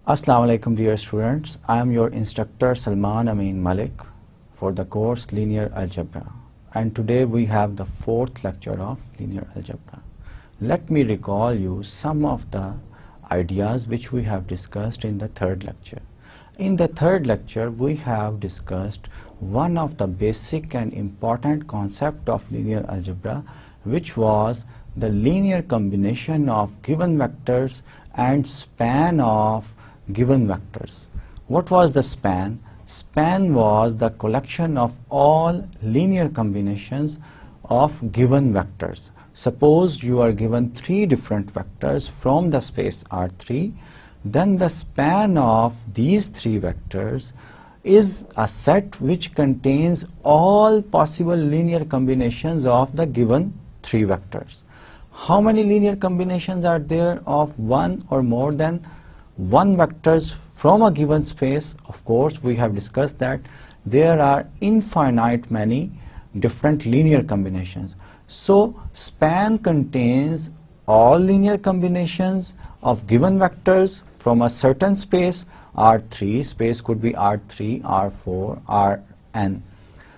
Assalamu alaikum dear students, I am your instructor Salman Amin Malik for the course Linear Algebra, and today we have the fourth lecture of Linear Algebra. Let me recall you some of the ideas which we have discussed in the third lecture. In the third lecture we have discussed one of the basic and important concept of linear algebra, which was the linear combination of given vectors and span of given vectors. What was the span? Span was the collection of all linear combinations of given vectors. Suppose you are given three different vectors from the space R3, then the span of these three vectors is a set which contains all possible linear combinations of the given three vectors. How many linear combinations are there of one or more than one vectors from a given space? Of course, we have discussed that there are infinite many different linear combinations. So span contains all linear combinations of given vectors from a certain space R3. Space could be R3, R4, Rn.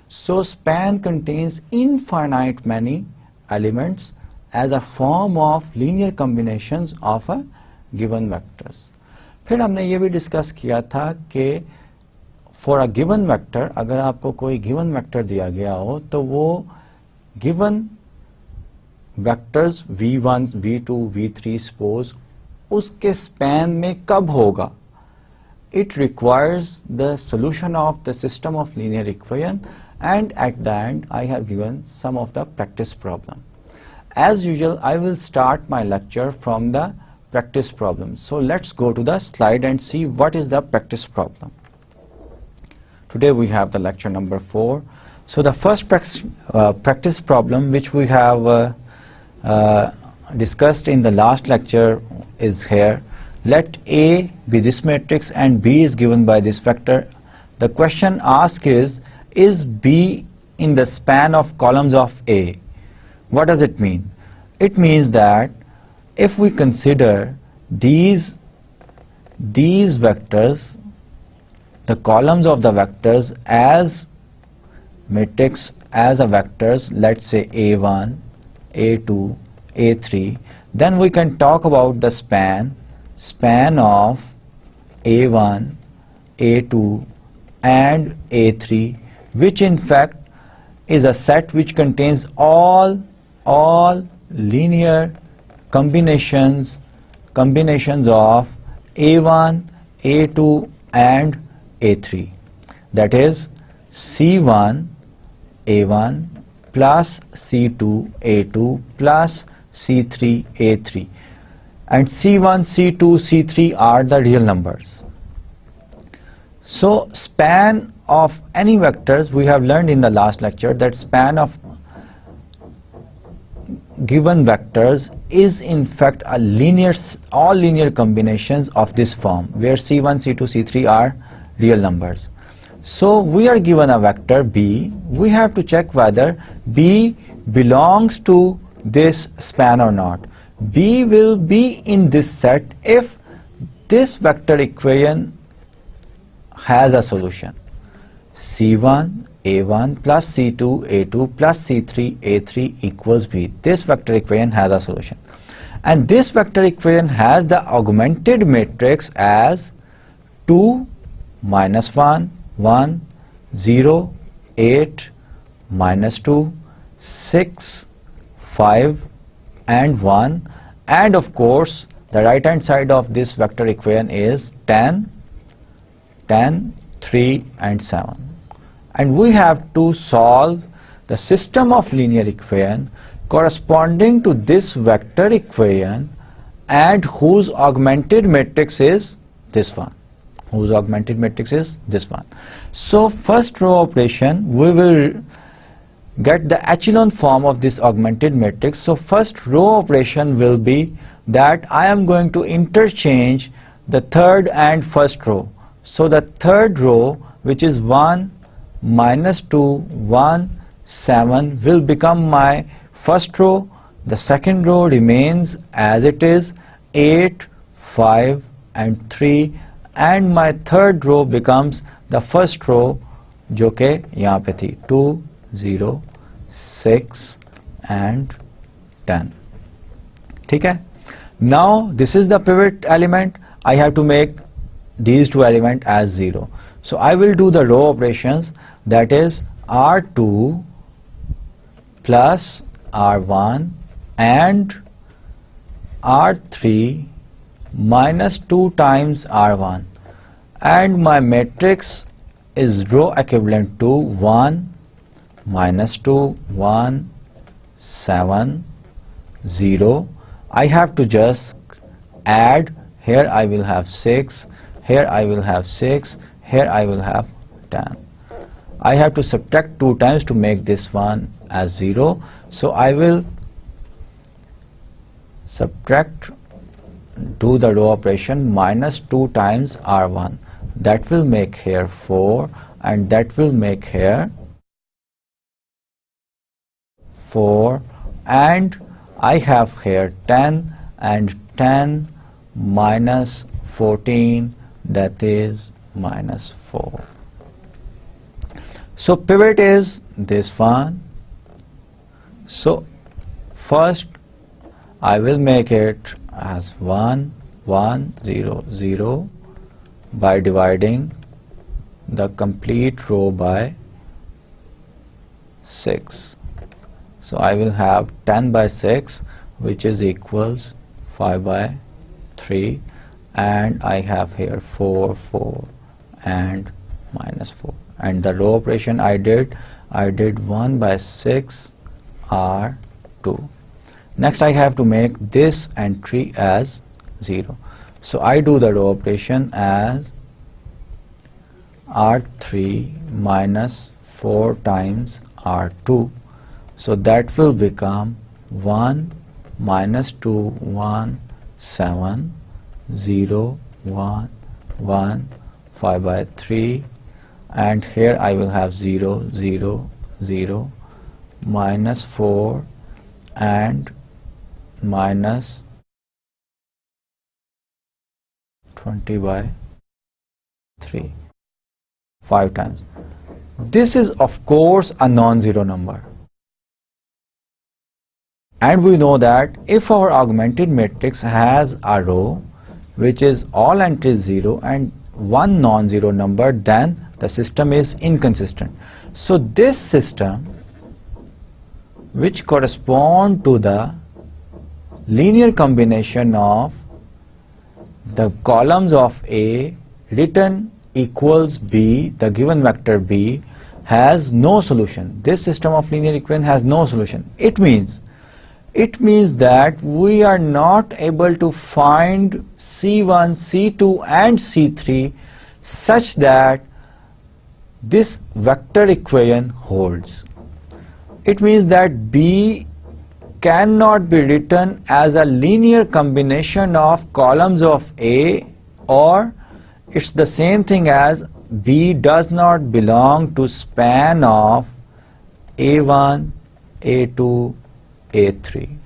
So span contains infinite many elements as a form of linear combinations of a given vectors. फिर हमने ये भी discuss किया था कि for a given vector, अगर आपको कोई गिवन वेक्टर दिया गया हो तो वो given vectors v1, v2, v3 suppose उसके स्पैन में कब होगा. It requires the solution of the system of linear equation, and at the end I have given some of the practice problem. As usual, I will start my lecture from the practice problem. So let's go to the slide and see what is the practice problem. Today we have the lecture number 4. So the first practice problem which we have discussed in the last lecture is here. Let A be this matrix and B is given by this vector. The question asked is B in the span of columns of A? What does it mean? It means that if we consider these vectors, the columns of the vectors as matrix as a vectors, let's say A1, A2, A3, then we can talk about the span of A1, A2 and A3, which in fact is a set which contains all linear combinations of A1, A2 and A3. That is C1 A1 plus C2 A2 plus C3 A3, and C1, C2, C3 are the real numbers. So span of any vectors, we have learned in the last lecture that span of given vectors is in fact a all linear combinations of this form, where C1, C2, C3 are real numbers. So we are given a vector B. We have to check whether B belongs to this span or not. B will be in this set if this vector equation has a solution. C1 A1 plus C2 A2 plus C3 A3 equals B. This vector equation has a solution, and this vector equation has the augmented matrix as 2, -1, 1, 0, 8, -2, 6, 5 and 1, and of course the right hand side of this vector equation is 10, 3 and 7. And we have to solve the system of linear equation corresponding to this vector equation and whose augmented matrix is this one. So first row operation, we will get the echelon form of this augmented matrix. So first row operation will be that I am going to interchange the third and first row. So the third row, which is 1, -2, 1, 7, will become my first row. The second row remains as it is, 8, 5 and 3, and my third row becomes the first row जो के यहाँ पे थी 2 0 6 and 10. ठीक है. Now this is the pivot element. I have to make these two elements as 0. So I will do the row operations, that is R2 plus R1 and R3 minus 2 times R1, and my matrix is row equivalent to 1 minus 2 1 7 0. I have to just add. Here I will have 6, here I will have 6, here I will have 10. I have to subtract 2 times to make this one as 0. So I will subtract, do the row operation, minus 2 times R1. That will make here 4, and that will make here 4, and I have here 10, and 10 minus 14, that is minus 4. So pivot is this one. So first I will make it as 1 1 0 0 by dividing the complete row by 6. So I will have 10 by 6, which is equals 5 by 3, and I have here 4 4 and minus 4, and the row operation I did 1 by 6 R2. Next I have to make this entry as 0. So I do the row operation as R3 minus 4 times R2. So that will become 1 minus 2 1 7 0 1 1 5 by 3, and here I will have 0 0 0 minus 4 and minus 20 by 3 5 times. This is of course a non-zero number, and we know that if our augmented matrix has a row which is all entries 0 and one non-zero number, then the system is inconsistent. So this system, which correspond to the linear combination of the columns of A written equals B, the given vector B, has no solution. This system of linear equation has no solution. It means that we are not able to find C1, C2 and C3 such that this vector equation holds. It means that B cannot be written as a linear combination of columns of A, or it's the same thing as B does not belong to span of A1, A2, A3.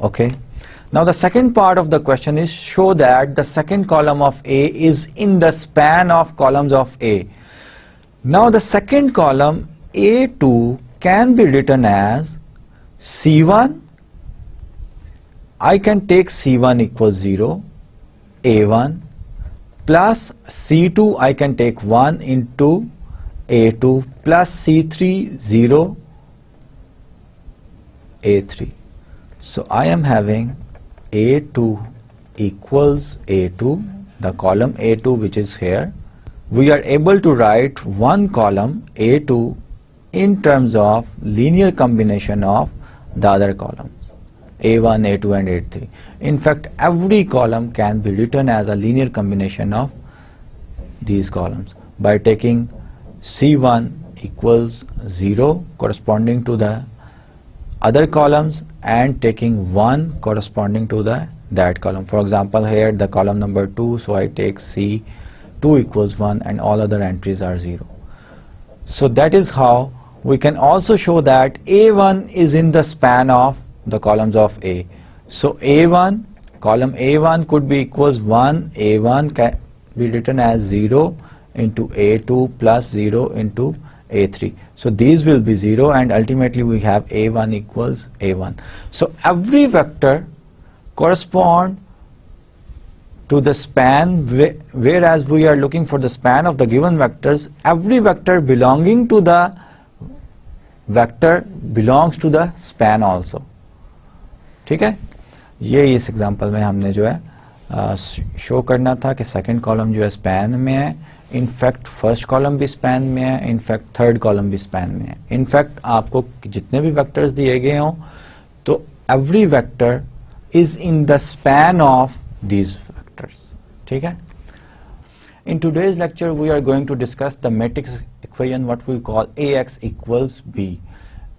Okay. Now the second part of the question is show that the second column of A is in the span of columns of A. Now the second column A2 can be written as C1. I can take C1 equals 0, A1, plus C2 I can take 1 into A2, plus C3 0, A3. So I am having A2 equals A2, the column A2 which is here. We are able to write one column A2 in terms of linear combination of the other columns A1, A2 and A3. In fact, every column can be written as a linear combination of these columns by taking C1 equals 0 corresponding to the other columns and taking 1 corresponding to that column. For example, here the column number 2, so I take C2 equals 1 and all other entries are 0. So that is how we can also show that A1 is in the span of the columns of A. So A1, column A1 could be equals 1, A1 be written as 0 into A2 plus 0 into A3. So these will be 0, and ultimately we have A1 equals A1. So every vector correspond to the span, whereas we are looking for the span of the given vectors. Every vector belonging to the vector belongs to the span also. ठीक है, ये इस example में हमने जो है show करना था कि सेकंड कॉलम जो है स्पैन में है, इनफैक्ट फर्स्ट कॉलम भी स्पैन में है, इनफैक्ट थर्ड कॉलम भी स्पैन में है. इनफैक्ट आपको जितने भी वेक्टर्स दिए गए हों तो every vector is in the span of these vectors. ठीक है. In today's lecture we are going to discuss the matrix equation what we call AX equals B.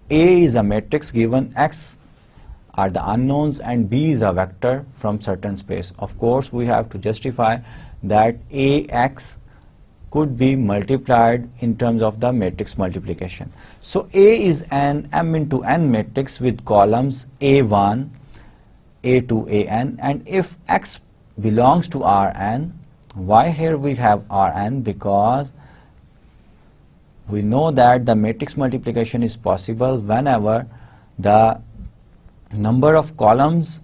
A is a matrix given X are the unknowns and B is a vector from certain space. Of course we have to justify that AX could be multiplied in terms of the matrix multiplication. So A is an M into N matrix with columns A1, A2, AN, and if X belongs to Rn, why here we have Rn? Because we know that the matrix multiplication is possible whenever the number of columns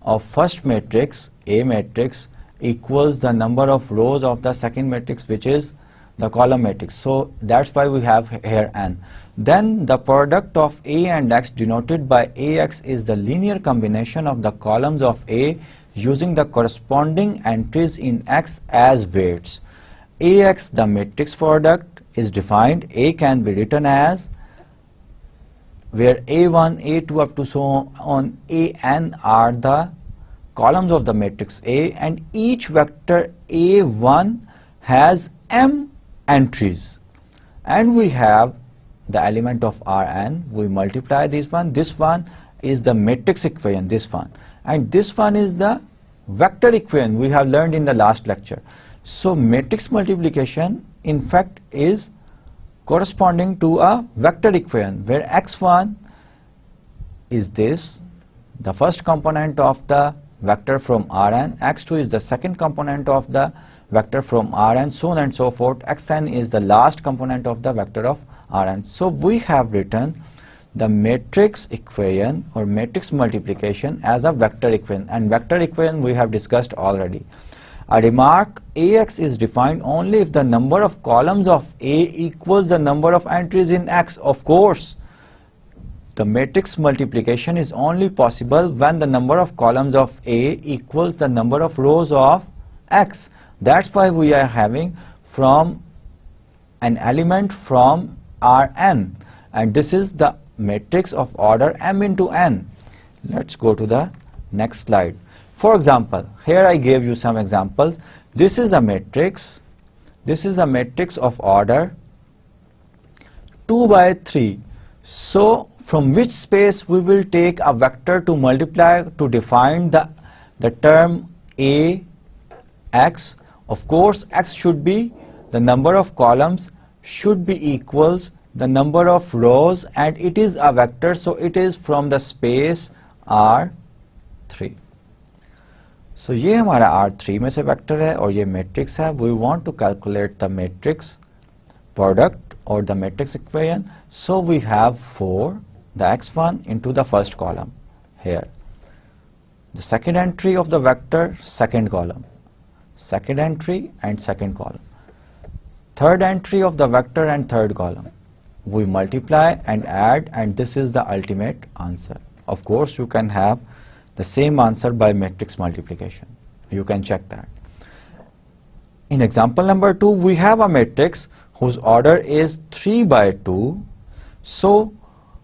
of first matrix, A matrix, equals the number of rows of the second matrix, which is the column matrix. So that's why we have here n. Then the product of A and X denoted by AX is the linear combination of the columns of A using the corresponding entries in X as weights. AX, the matrix product, is defined. A can be written as where A1, A2 up to so on AN are the columns of the matrix A, and each vector A1 has M entries, and we have the element of Rn. We multiply this one is the matrix equation, this one, and this one is the vector equation we have learned in the last lecture. So matrix multiplication in fact is corresponding to a vector equation where x1 is this, the first component of the vector from Rn, x2 is the second component of the vector from Rn, so on and so forth. Xn is the last component of the vector of Rn. So we have written the matrix equation or matrix multiplication as a vector equation, and vector equation we have discussed already. A remark: AX is defined only if the number of columns of A equals the number of entries in X. Of course, the matrix multiplication is only possible when the number of columns of A equals the number of rows of X. That's why we are having from an element from Rn, and this is the matrix of order M into N. Let's go to the next slide. For example, here I gave you some examples. This is a matrix. This is a matrix of order 2 by 3. So from which space we will take a vector to multiply to define the term A X. Of course, X should be the number of columns should be equals the number of rows, and it is a vector, so it is from the space R3. So ये हमारा R3 में से vector है और ये matrix है. We want to calculate the matrix product or the matrix equation. So we have 4, the x1 into the first column here. The second entry of the vector, second column. Second entry and second column. Third entry of the vector and third column. We multiply and add, and this is the ultimate answer. Of course, you can have the same answer by matrix multiplication. You can check that. In example number 2, we have a matrix whose order is 3 by 2. So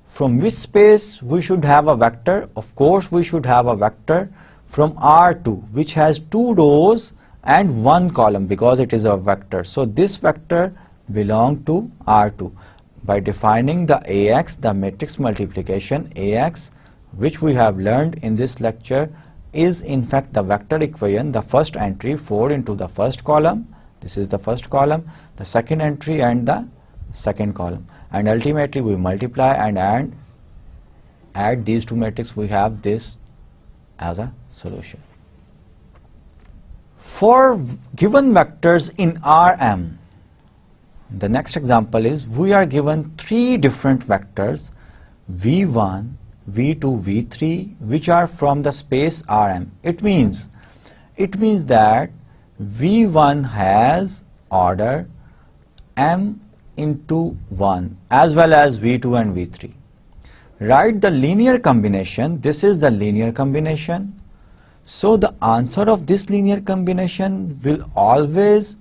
from which space we should have a vector? Of course, we should have a vector from R2, which has 2 rows and 1 column because it is a vector. So this vector belongs to R2. By defining the AX, the matrix multiplication AX, which we have learned in this lecture, is in fact the vector equation. The first entry 4 into the first column, this is the first column, the second entry and the second column, and ultimately we multiply and add these two matrices. We have this as a solution. For given vectors in Rm, the next example is we are given three different vectors v1, v2, v3 which are from the space Rm. It means that v1 has order m into 1 as well as v2 and v3. Write the linear combination. This is the linear combination. So the answer of this linear combination will always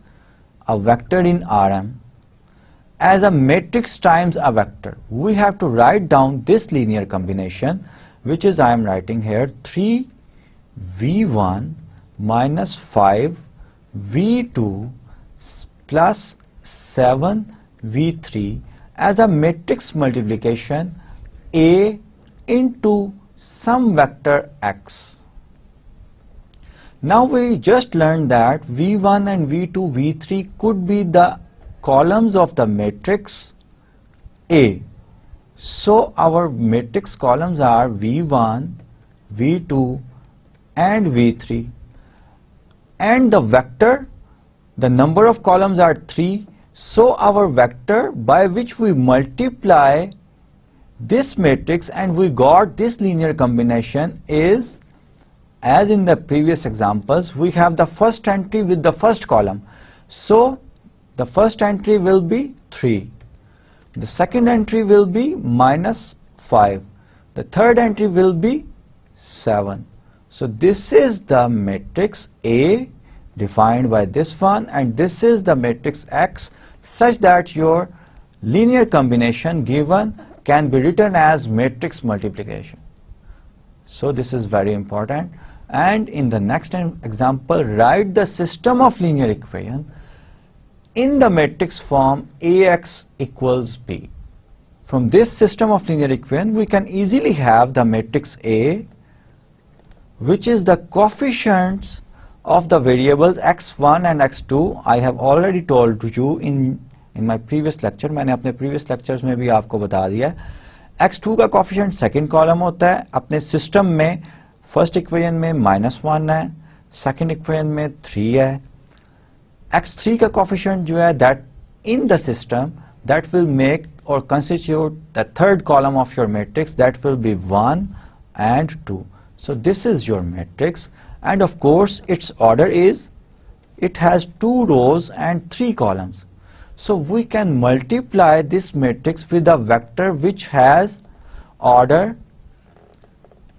a vector in Rm as a matrix times a vector. We have to write down this linear combination, which is I am writing here 3 v1 minus 5 v2 plus 7 v3 as a matrix multiplication A into some vector x. Now we just learned that v1 and v2, v3 could be the columns of the matrix A. So our matrix columns are v1, v2 and v3, and the vector, the number of columns are 3. So our vector by which we multiply this matrix and we got this linear combination is, as in the previous examples, we have the first entry with the first column. So the first entry will be 3. The second entry will be minus 5. The third entry will be 7. So this is the matrix A defined by this one, and this is the matrix X, such that your linear combination given can be written as matrix multiplication. So this is very important. And in the next example, write the system of linear equation in the matrix form Ax equals B. From this system of linear equation, we can easily have the matrix A, which is the coefficients of the variables x1 and x2. I have already told you in my previous lecture, मैंने अपने previous lectures में भी आपको बता दिया है, x2 का coefficient second column होता है. अपने system में first equation में -1 है, second equation में 3 है. x3 का coefficient जो है that in the system that will make or constitute the third column of your matrix, that will be 1 and 2. So this is your matrix, and of course its order is, it has 2 rows and 3 columns. So we can multiply this matrix with a vector which has order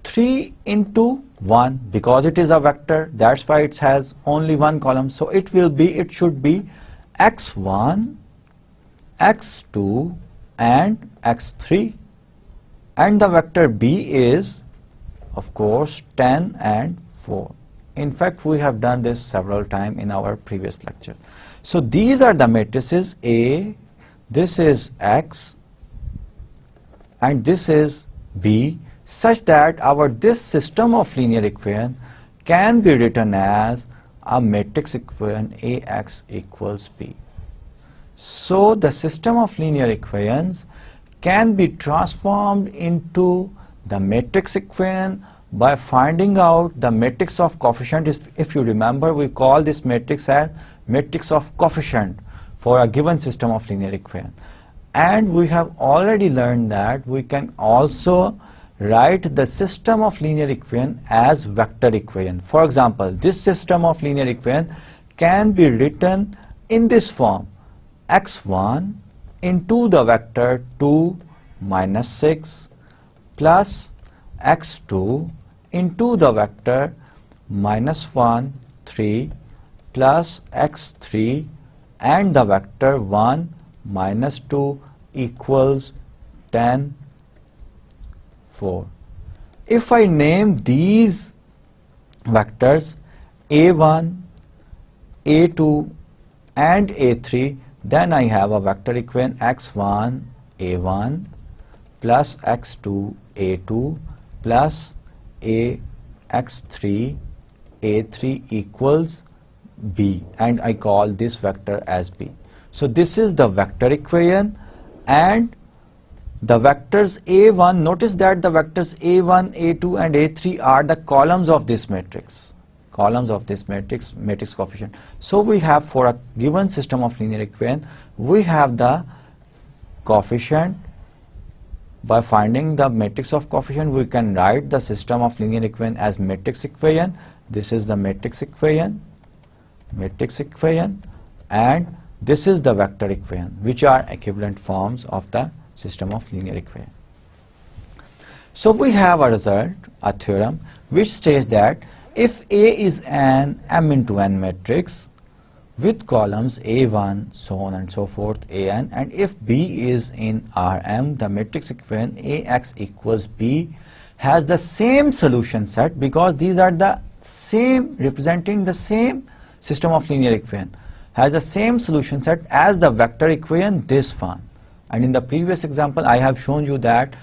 3 into 1, because it is a vector, that's why it has only one column. So it should be x1, x2 and x3, and the vector B is of course 10 and 4. In fact, we have done this several times in our previous lecture. So these are the matrices A, this is X and this is B, such that this system of linear equation can be written as a matrix equation Ax equals B. So the system of linear equations can be transformed into the matrix equation by finding out the matrix of coefficient. If you remember, we call this matrix as matrix of coefficient for a given system of linear equation. And we have already learned that we can also write the system of linear equation as vector equation. For example, this system of linear equation can be written in this form: x1 into the vector 2 minus 6 plus x2 into the vector -1 3 plus x3 and the vector 1 minus 2 equals 10 4. If I name these vectors a1, a2 and a3, then I have a vector equation x1 a1 plus x2 a2 plus x3 a3 equals b, and I call this vector as b. So this is the vector equation, and the vectors a1, notice that the vectors a1, a2 and a3 are the columns of this matrix. columns of this matrix coefficient. So we have, for a given system of linear equation, we have the coefficient. By finding the matrix of coefficient, we can write the system of linear equation as matrix equation. This is the matrix equation, and this is the vector equation, which are equivalent forms of the system of linear equation. So we have a result, a theorem, which states that if A is an m into n matrix with columns A1, so on and so forth, An, and if B is in Rm, the matrix equation Ax equals B has the same solution set, because these are the same, representing the same system of linear equation, has the same solution set as the vector equation, this one. And in the previous example, I have shown you that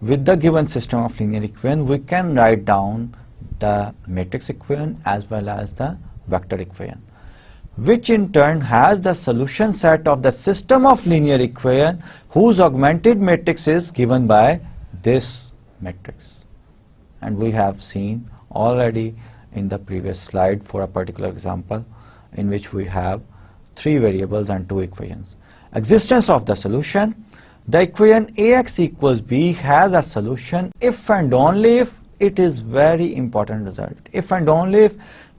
with the given system of linear equation, we can write down the matrix equation as well as the vector equation, which in turn has the solution set of the system of linear equation whose augmented matrix is given by this matrix. And we have seen already in the previous slide for a particular example in which we have 3 variables and 2 equations. Existence of the solution. The equation Ax equals B has a solution if and only if, it is very important result, if and only if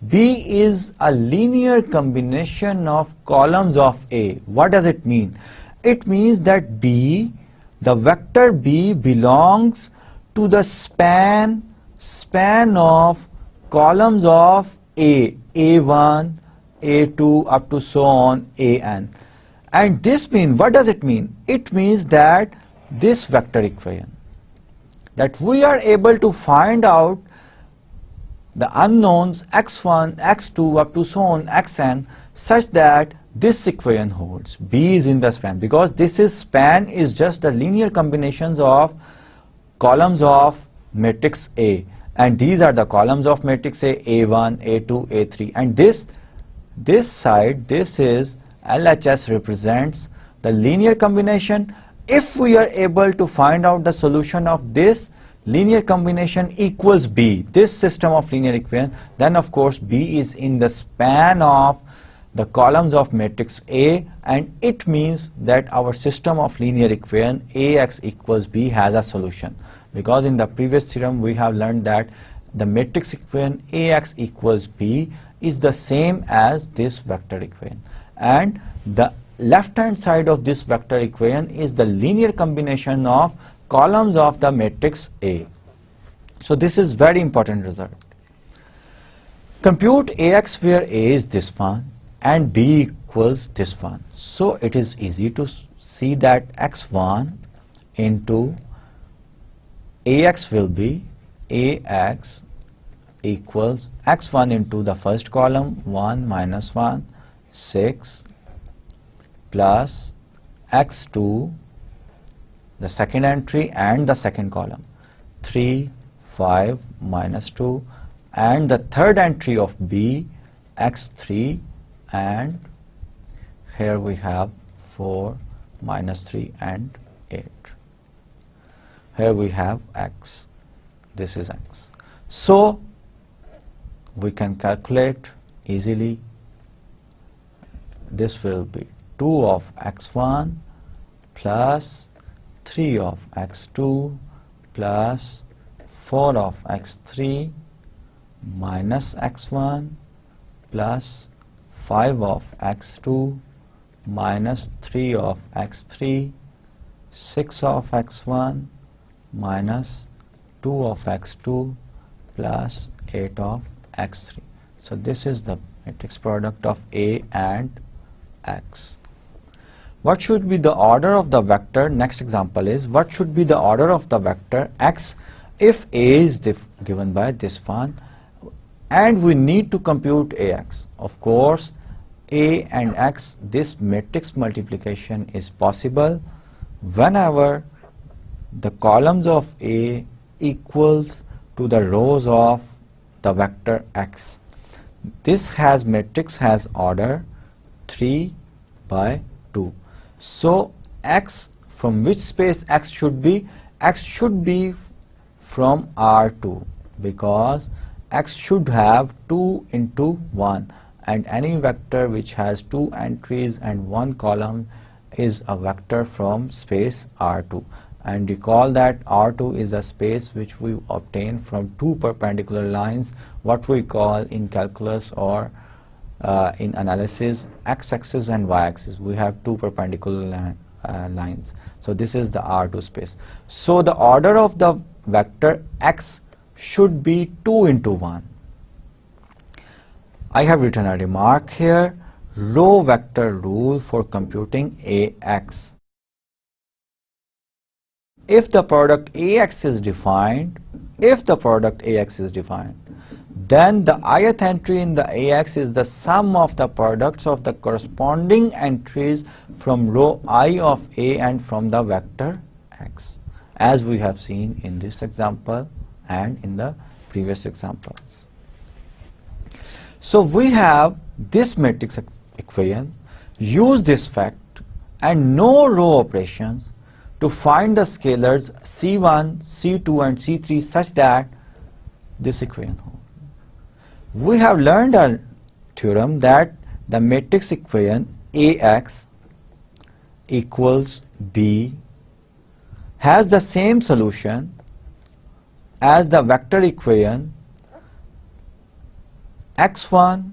B is a linear combination of columns of A. What does it mean? It means that B, the vector B, belongs to the span of columns of A, A1, A2 up to so on, An. And this means, what does it mean? It means that this vector equation, that we are able to find out the unknowns x1, x2 up to so on, xn, such that this equation holds. B is in the span, because this is span is just the linear combinations of columns of matrix A, and these are the columns of matrix A, A1, A2, A3, and this side, this is LHS, represents the linear combination. If we are able to find out the solution of this linear combination equals B, this system of linear equation, then of course B is in the span of the columns of matrix A, and it means that our system of linear equation Ax equals B has a solution, because in the previous theorem we have learned that the matrix equation Ax equals B is the same as this vector equation, and the left hand side of this vector equation is the linear combination of columns of the matrix A. So this is very important result. Compute Ax where A is this one and B equals this one. So it is easy to see that x1 into Ax will be Ax equals x1 into the first column 1 minus 1, 6, plus x2, the second entry and the second column, 3, 5, minus 2, and the third entry of B, x3, and here we have 4, minus 3, and 8. Here we have x, this is x. So we can calculate easily. This will be 2 of x1 plus 3 of x2 plus 4 of x3 minus x1 plus 5 of x2 minus 3 of x3, 6 of x1 minus 2 of x2 plus 8 of x3. So this is the matrix product of A and x. What should be the order of the vector? Next example is, what should be the order of the vector x if A is given by this one and we need to compute Ax? Of course, A and x, this matrix multiplication is possible whenever the columns of A equals to the rows of the vector x. This matrix has order 3 by 2. So x, from which space x should be? X should be from R2, because X should have 2 into 1, and any vector which has 2 entries and 1 column is a vector from space R2. And recall that R2 is a space which we obtain from 2 perpendicular lines, what we call in calculus or in analysis x-axis and y-axis. We have 2 perpendicular lines. So this is the R2 space. So the order of the vector X should be 2 into 1. I have written a remark here, row vector rule for computing AX. If the product AX is defined, then the ith entry in the AX is the sum of the products of the corresponding entries from row I of A and from the vector X, as we have seen in this example and in the previous examples. So we have this matrix equation, use this fact and no row operations to find the scalars C1, C2 and C3 such that this equation holds. We have learned a theorem that the matrix equation AX equals B has the same solution as the vector equation x1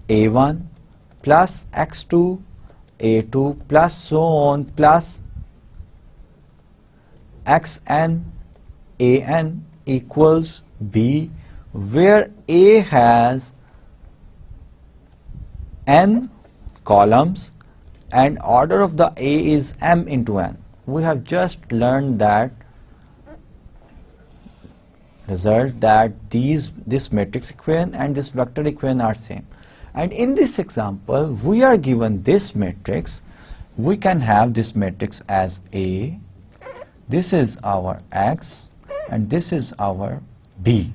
A1 plus x2 A2 plus so on plus xn an equals B, where A has n columns and order of the A is m into n. We have just learned that result that this matrix equation and this vector equation are same. And in this example, we are given this matrix. We can have this matrix as A. This is our X and this is our B.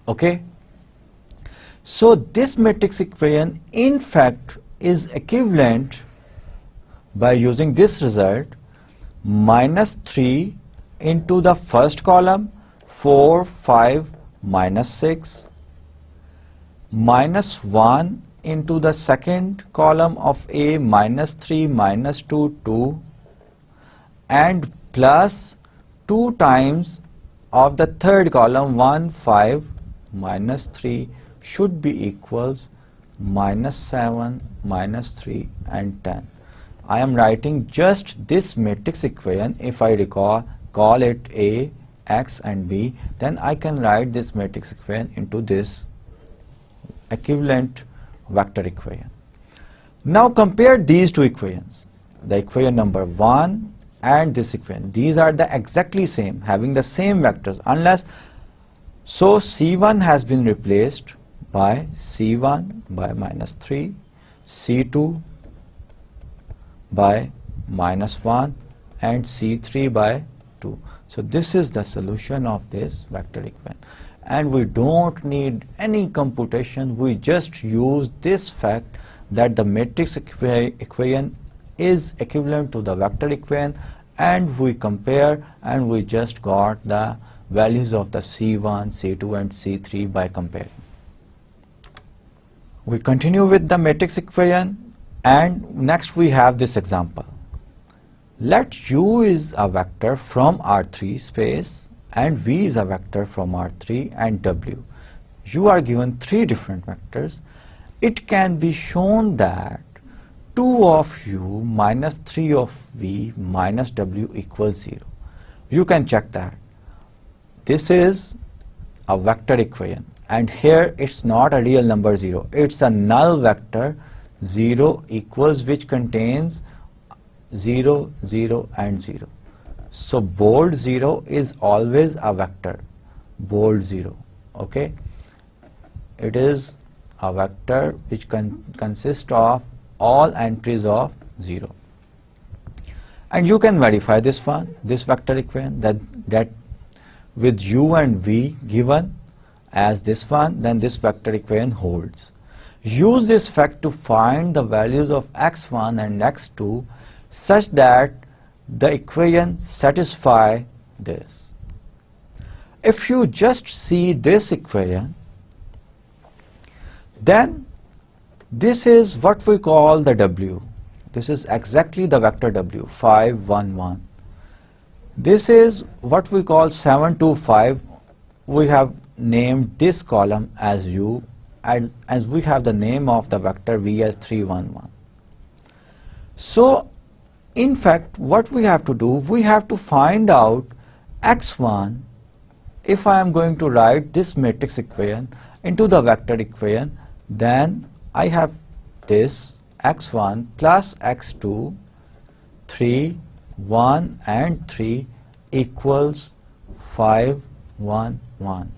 Okay? So this matrix equation in fact is equivalent, by using this result, -3 into the first column, 4, 5, -6, -1 into the second column of A, -3, -2, 2, and plus 2 times of the third column, 1, 5, -3 should be equals -7, -3 and 10. I am writing just this matrix equation. If I call it A, X and B, then I can write this matrix equation into this equivalent vector equation. Now compare these two equations, the equation number 1 and this equation. These are the exactly same, having the same vectors, unless so C1 has been replaced by C1 by -3, C2 by -1 and C3 by 2. So this is the solution of this vector equation, and we don't need any computation. We just use this fact that the matrix equation is equivalent to the vector equation, and we compare and we just got the values of the C1, C2 and C3 by comparing. We continue with the matrix equation, and next we have this example. Let U is a vector from R3 space and V is a vector from R3 and W. You are given 3 different vectors. It can be shown that 2 of U minus 3 of V minus W equals 0. You can check that. This is a vector equation, and here it's not a real number 0. It's a null vector 0 equals, which contains 0, 0 and 0. So bold 0 is always a vector, bold 0. Okay, it is a vector which consists of all entries of 0. And you can verify this one, this vector equation, that with U and V given as this one, then this vector equation holds. Use this fact to find the values of x1 and x2 such that the equation satisfy this. If you just see this equation, Then this is what we call the W. This is exactly the vector W, 5, 1, 1. This is what we call 7, 2, 5. We have named this column as U, and as we have the name of the vector V as 3, 1, 1. So in fact, what we have to do, we have to find out x1. If I am going to write this matrix equation into the vector equation, then I have this x1 plus x2, 3, 1 and 3 equals 5, 1, 1.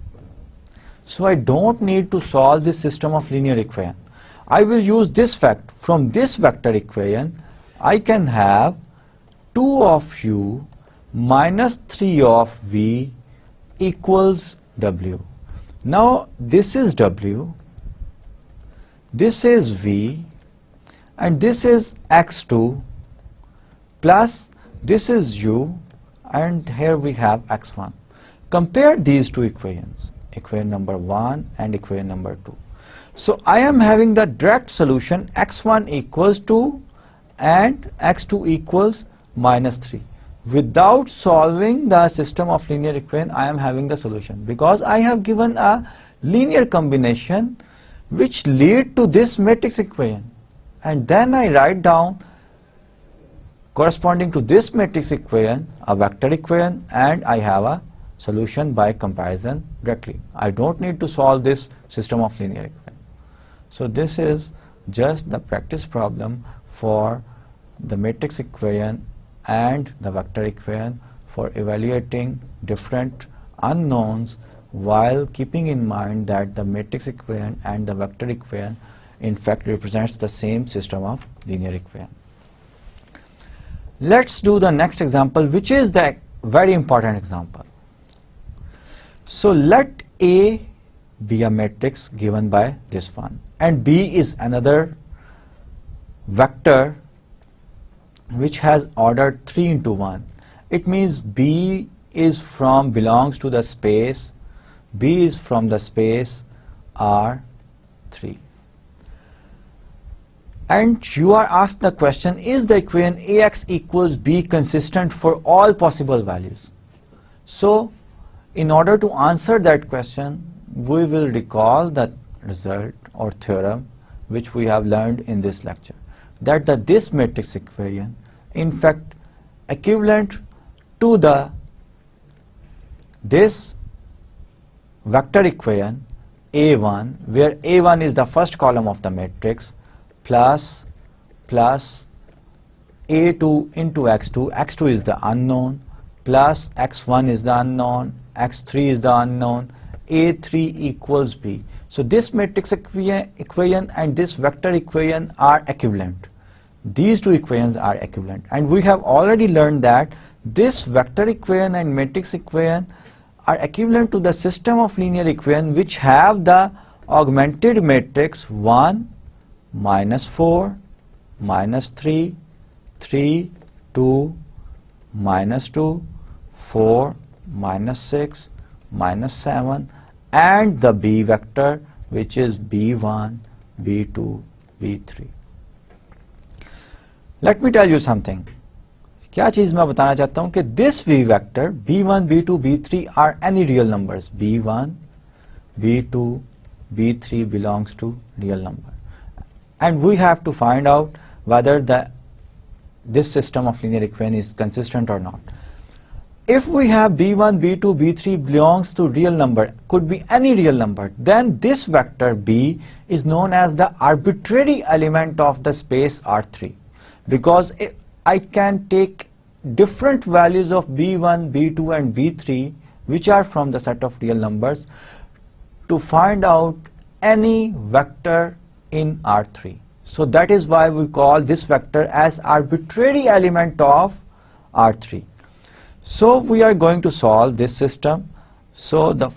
So I don't need to solve this system of linear equation. I will use this fact. From this vector equation, I can have 2 of u minus 3 of v equals w. Now this is w, this is v, and this is x2 plus this is u, and here we have x1. Compare these two equations, equation number 1 and equation number 2. So I am having the direct solution x1 equals 2 and x2 equals minus 3. Without solving the system of linear equation, I am having the solution because I have given a linear combination which lead to this matrix equation, and then I write down corresponding to this matrix equation a vector equation, and I have a solution by comparison directly. I don't need to solve this system of linear equation. So this is just the practice problem for the matrix equation and the vector equation for evaluating different unknowns, while keeping in mind that the matrix equation and the vector equation in fact represents the same system of linear equation. Let's do the next example, which is the very important example. So let A be a matrix given by this one, and B is another vector which has order 3 into 1. It means B is belongs to the space, B is from the space R3. And you are asked the question, is the equation AX equals B consistent for all possible values? So in order to answer that question, we will recall the result or theorem which we have learned in this lecture, that this matrix equation in fact equivalent to this vector equation A1, where A1 is the first column of the matrix, plus A2 into x2, x2 is the unknown, plus x1 is the unknown, x3 is the unknown, A3 equals B. So this matrix equation and this vector equation are equivalent. These two equations are equivalent, and we have already learned that this vector equation and matrix equation are equivalent to the system of linear equation which have the augmented matrix 1, minus 4, minus 3, 3, 2, minus 2, 4, minus 6, minus 7, and the B vector which is B1, B2, B3. Let me tell you something. क्या चीज मैं बताना चाहता हूं कि this V vector B1, B2, B3 are any real numbers. B1, B2, B3 belongs to real number, and we have to find out whether this system of linear equation is consistent or not. If we have B1, B2, B3 belongs to real number, could be any real number, then this vector B is known as the arbitrary element of the space R3, because I can take different values of B1, B2 and B3 which are from the set of real numbers to find out any vector in R3. So that is why we call this vector as arbitrary element of R3. So we are going to solve this system. So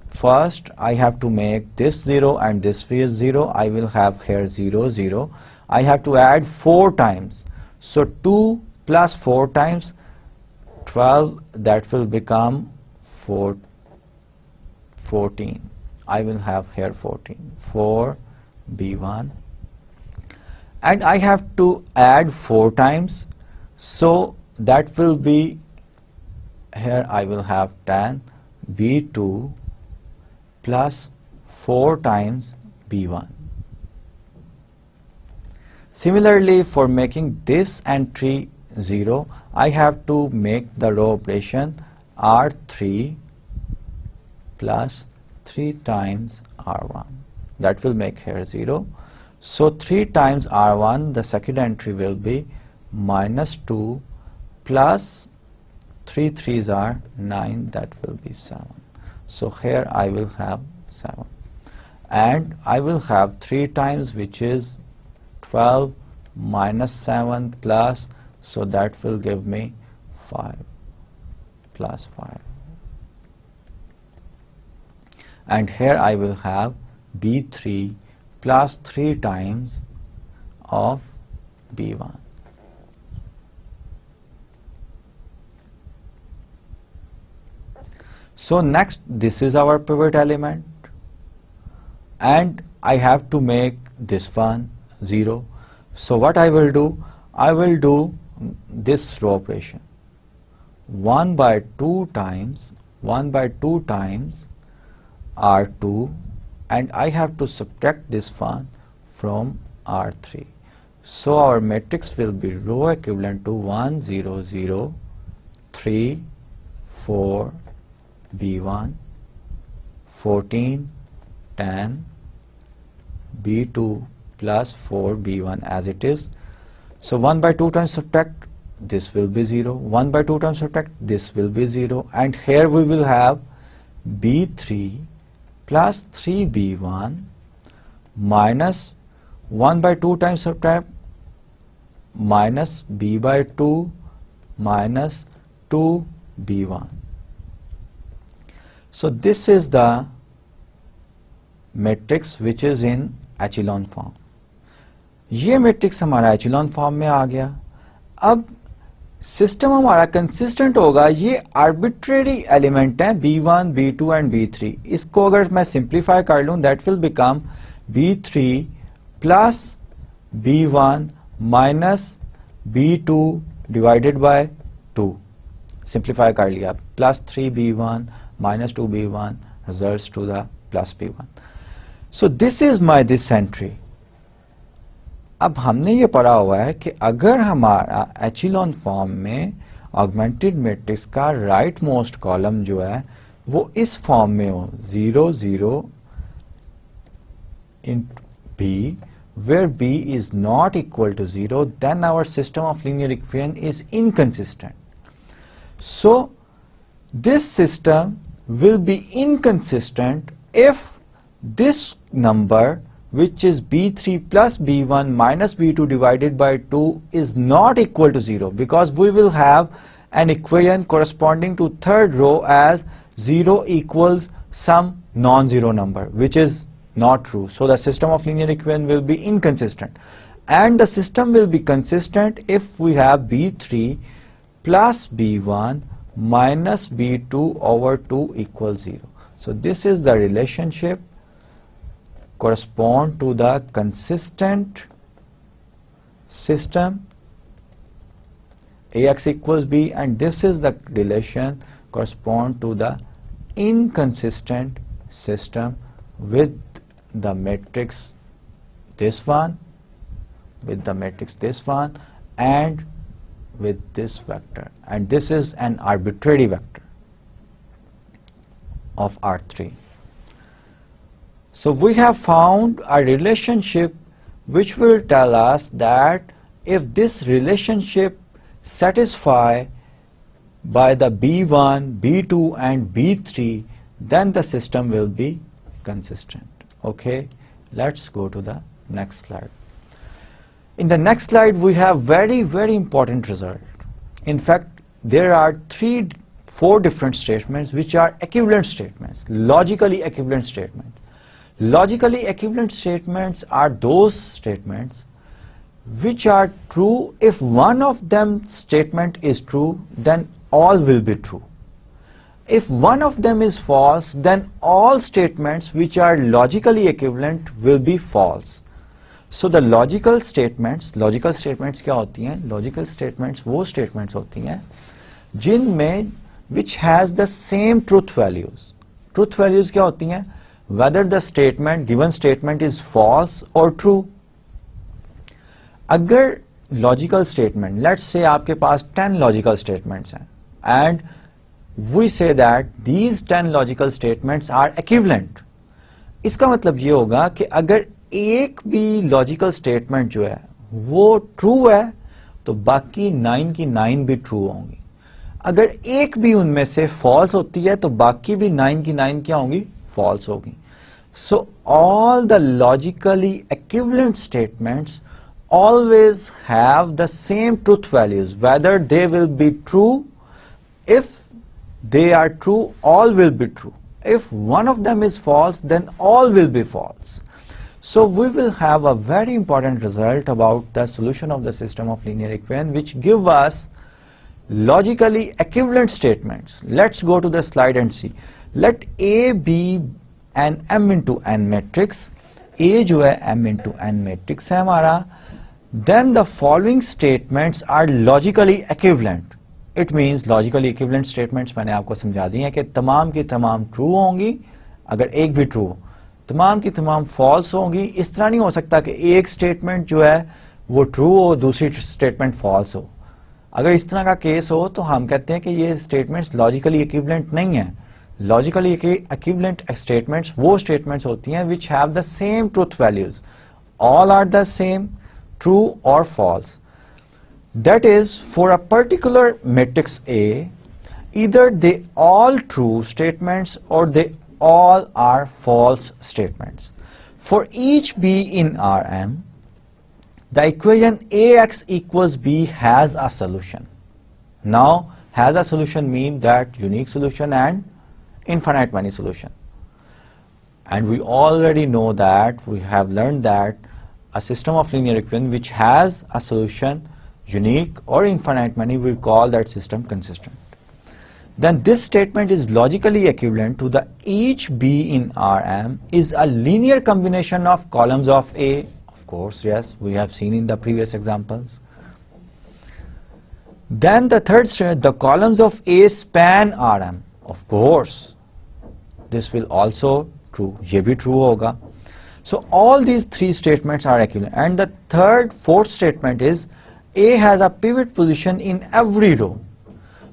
first I have to make this 0 and this is 0. I will have here 0, 0. I have to add 4 times. So 2 plus 4 times 12, that will become 14. I will have here 14. 4, B1, and I have to add 4 times, so that will be, here I will have 10 B2 plus 4 times B1. Similarly, for making this entry 0, I have to make the row operation R3 plus 3 times R1. That will make here 0. So 3 times R1, the second entry will be minus 2 plus 3 3s are 9, that will be 7. So here I will have 7. And I will have 3 times, which is 12 minus 7 plus, so that will give me 5 plus 5. And here I will have B3 plus 3 times of B1. So next, this is our pivot element, and I have to make this one 0. So what I will do this row operation 1 by 2 times R2, and I have to subtract this one from R3. So our matrix will be row equivalent to 1 0 0 3 4 B1 14 10 B2 plus 4 B1 as it is. So 1 by 2 times subtract, this will be 0. 1 by 2 times subtract, this will be 0. And here we will have B3 plus 3 B1 minus 1 by 2 times subtract minus B by 2 minus 2 B1. So this is the matrix which is in echelon form. ये matrix हमारा echelon form में आ गया. अब system हमारा consistent होगा. ये arbitrary element हैं B1, B2 and B3. इसको अगर मैं सिंप्लीफाई कर लूं, that will become B3 plus B1 minus B2 divided by 2. Simplify कर लिया. Plus 3B1 minus 2B1 results to the plus B1. So this is my this entry. अब हमने ये पढ़ा हुआ है कि अगर हमारा एचेलॉन फॉर्म में ऑगमेंटेड मैट्रिक्स का राइट मोस्ट कॉलम जो है वो इस फॉर्म में हो 0 0 in B, where B is not equal to 0, then our system of linear equation is inconsistent. So this system will be inconsistent if this number, which is B3 plus B1 minus B2 divided by 2, is not equal to 0, because we will have an equation corresponding to third row as 0 equals some non-zero number, which is not true. So the system of linear equation will be inconsistent, and the system will be consistent if we have B3 plus B1 minus B2 over 2 equals 0. So this is the relationship correspond to the consistent system AX equals B, and this is the relation correspond to the inconsistent system with the matrix this one, with the matrix this one, and with this vector, and this is an arbitrary vector of R3. So we have found a relationship which will tell us that if this relationship satisfied by the B1, B2 and B3, then the system will be consistent. Okay, let's go to the next slide. In the next slide we have very important result. In fact, there are 4 different statements which are equivalent statements, logically equivalent statements. Logically equivalent statements are those statements which are true. If one of them statement is true, then all will be true. If one of them is false, then all statements which are logically equivalent will be false. So the logical statements क्या होती हैं? Logical statements वो statements होती हैं जिनमें which has the same truth values. Truth values क्या होती हैं? Whether the statement, given statement is false or true. अगर logical statement, let's say आपके पास 10 logical statements हैं and we say that these 10 logical statements are equivalent. इसका मतलब ये होगा कि अगर एक भी लॉजिकल स्टेटमेंट जो है वो ट्रू है तो बाकी 9 की 9 भी ट्रू होंगी. अगर एक भी उनमें से फॉल्स होती है तो बाकी भी 9 की 9 क्या होंगी? फॉल्स होगी. So all the logically equivalent statements always have the same truth values, whether they will be true. If they are true, all will be true. If one of them is false, then all will be false. So we will have a very important result about the solution of the system of linear equation, which give us logically equivalent statements. Let's go to the slide and see. Let A be an m into n matrix. A जो है m into n matrix है हमारा. Then the following statements are logically equivalent. It means logically equivalent statements मैंने आपको समझा दी हैं कि तमाम की तमाम true होंगी अगर एक भी true हो, तमाम की तमाम false होंगी. इस तरह नहीं हो सकता कि एक statement जो है वो true हो दूसरी statement false हो. अगर इस तरह का केस हो तो हम कहते हैं कि ये statements logically equivalent नहीं है. Logically equivalent statements वो statements होती हैं which have the same truth values. All are the same, true or false. That is, for a particular matrix A, either they all true statements or they all are false statements. For each B in Rm, the equation Ax equals B has a solution. Now, has a solution mean that unique solution and infinite many solution. And we already know that, we have learned that a system of linear equation which has a solution unique or infinite many, we call that system consistent. Then this statement is logically equivalent to the each B in Rm is a linear combination of columns of A. Of course, yes, we have seen in the previous examples. Then the third statement, the columns of A span Rm. Of course, this will also true. ये भी true होगा. So all these three statements are equivalent. And the third, fourth statement is A has a pivot position in every row.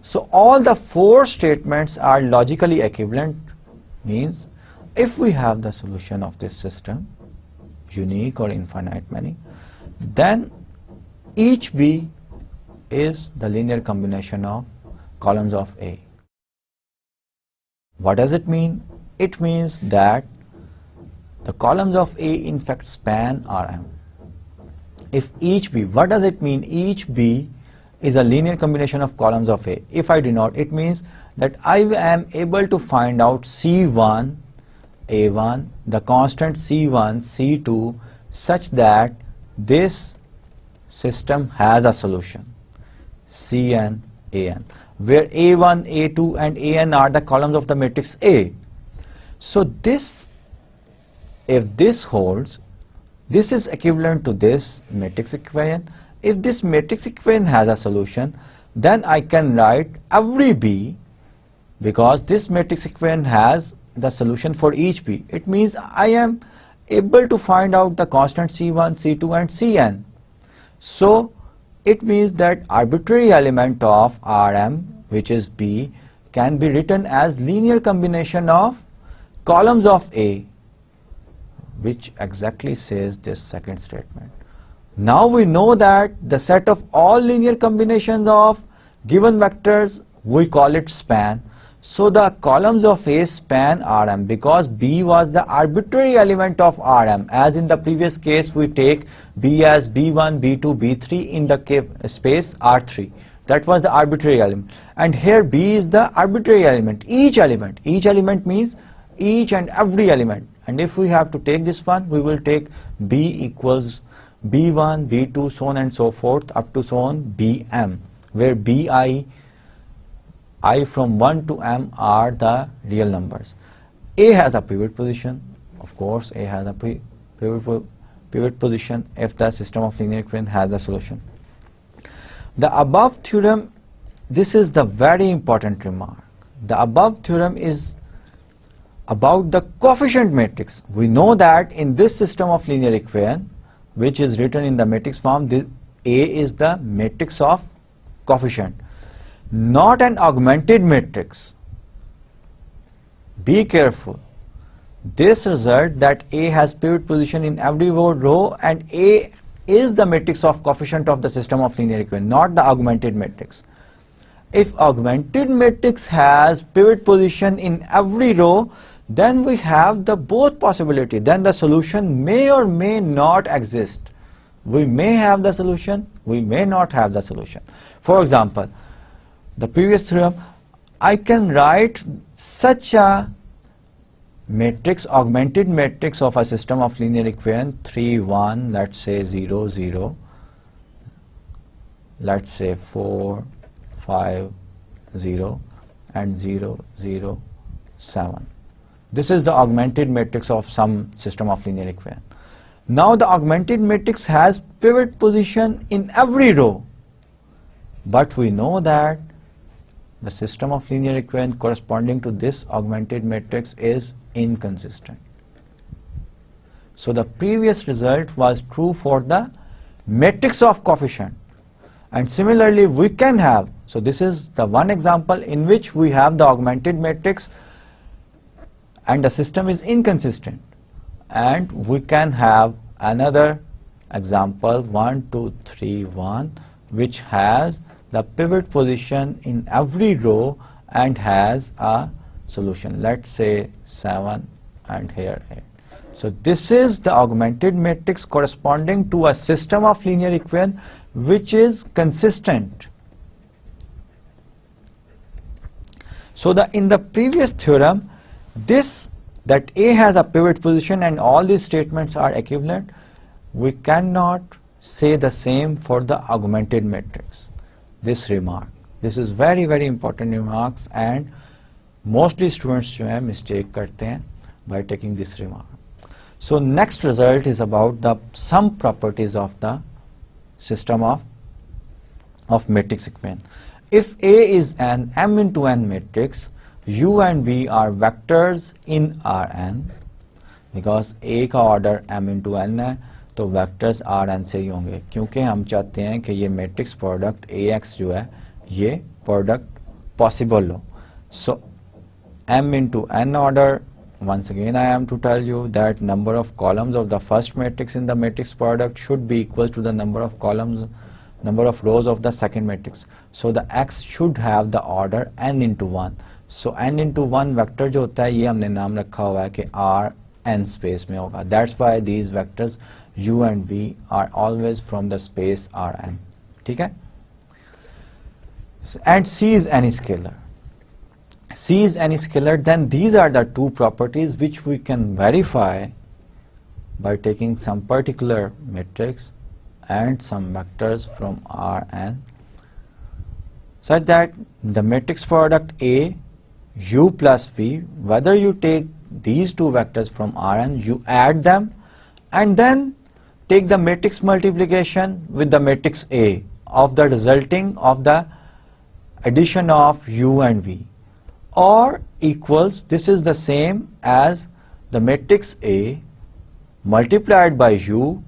So all the four statements are logically equivalent, means if we have the solution of this system, unique or infinite many, then each B is the linear combination of columns of A. What does it mean? It means that the columns of A in fact span Rm. If each B, what does it mean? Each B is a linear combination of columns of A. If I denote, it means that I am able to find out C1, A1, the constant C1, C2, such that this system has a solution, Cn, An, where A1, A2 and An are the columns of the matrix A. So this, if this holds, this is equivalent to this matrix equation. If this matrix equation has a solution, then I can write every B, because this matrix equation has the solution for each B. It means I am able to find out the constant C1, C2 and Cn. So it means that arbitrary element of Rm, which is B, can be written as linear combination of columns of A, which exactly says this second statement. Now we know that the set of all linear combinations of given vectors, we call it span. So the columns of A span Rm, because B was the arbitrary element of Rm. As in the previous case, we take B as B1, B2, B3 in the space R3. That was the arbitrary element. And here B is the arbitrary element. Each element means each and every element. And if we have to take this one, we will take B equals B1, B2, so on and so forth, up to so on Bm, where Bi I from 1 to m are the real numbers. A has a pivot position. Of course, A has a pivot position if the system of linear equation has a solution. The above theorem, this is the very important remark. The above theorem is about the coefficient matrix. We know that in this system of linear equation, which is written in the matrix form, A is the matrix of coefficient, not an augmented matrix. Be careful. This result that A has pivot position in every row and A is the matrix of coefficient of the system of linear equation, not the augmented matrix. If augmented matrix has pivot position in every row, then we have the both possibility. Then the solution may or may not exist. We may have the solution, we may not have the solution. For example, the previous theorem, I can write such a matrix, augmented matrix of a system of linear equation 3, 1, let's say 0, 0, let's say 4, 5, 0, and 0, 0, 7. This is the augmented matrix of some system of linear equation. Now the augmented matrix has pivot position in every row, but we know that the system of linear equation corresponding to this augmented matrix is inconsistent. So the previous result was true for the matrix of coefficient, and similarly we can have, so this is the one example in which we have the augmented matrix and the system is inconsistent, and we can have another example 1, 2, 3, 1 which has the pivot position in every row and has a solution, let's say 7 and here 8. So this is the augmented matrix corresponding to a system of linear equation which is consistent. So in the previous theorem, this that A has a pivot position and all these statements are equivalent, we cannot say the same for the augmented matrix. This remark, this is very very important remarks, and mostly students जो है mistake करते हैं by taking this remark. So next result is about the some properties of the system of matrix equation. If A is an m into n matrix, U and V are vectors in Rn, because A का order m into n है तो vectors Rn से ही होंगे, क्योंकि हम चाहते हैं कि ये matrix product Ax जो है ये product possible हो. So m into n order, once again I am to tell you that number of columns of the first matrix in the matrix product should be equal to the number of rows of the second matrix. So the X should have the order n into 1. So n into 1 vector जो होता है ये हमने नाम रखा हुआ है कि R n space में होगा. That's why these vectors U and V are always from the space Rn. ठीक है? And C is any scalar. C is any scalar, then these are the two properties which we can verify by taking some particular matrix and some vectors from Rn, such that the matrix product A, U plus V, whether you take these two vectors from Rn, you add them and then take the matrix multiplication with the matrix A of the resulting of the addition of U and V, or equals, this is the same as the matrix A multiplied by U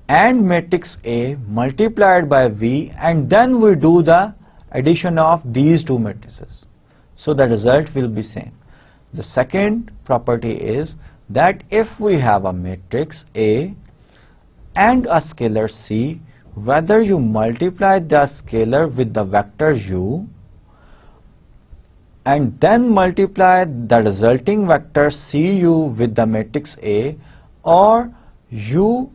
and matrix A multiplied by V, and then we do the addition of these two matrices. So the result will be same. The second property is that if we have a matrix A and a scalar C, whether you multiply the scalar with the vector U and then multiply the resulting vector Cu with the matrix A, or you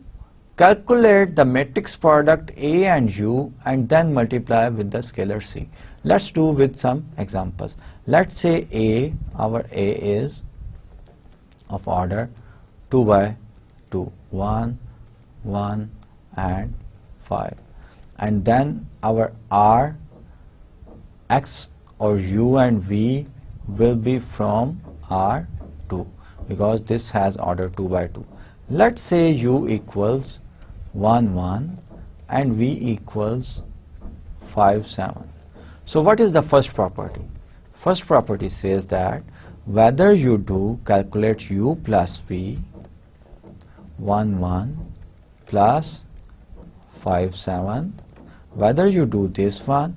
calculate the matrix product A and U and then multiply with the scalar C. Let's do with some examples. Let's say A, our A is of order 2 by 2, 1, 1 and 5, and then our R, X or U and V will be from R2 because this has order 2 by 2. Let's say U equals 1, 1 and V equals 5, 7. So what is the first property? First property says that whether you do calculate U plus V, 1, 1 plus 5, 7, whether you do this one,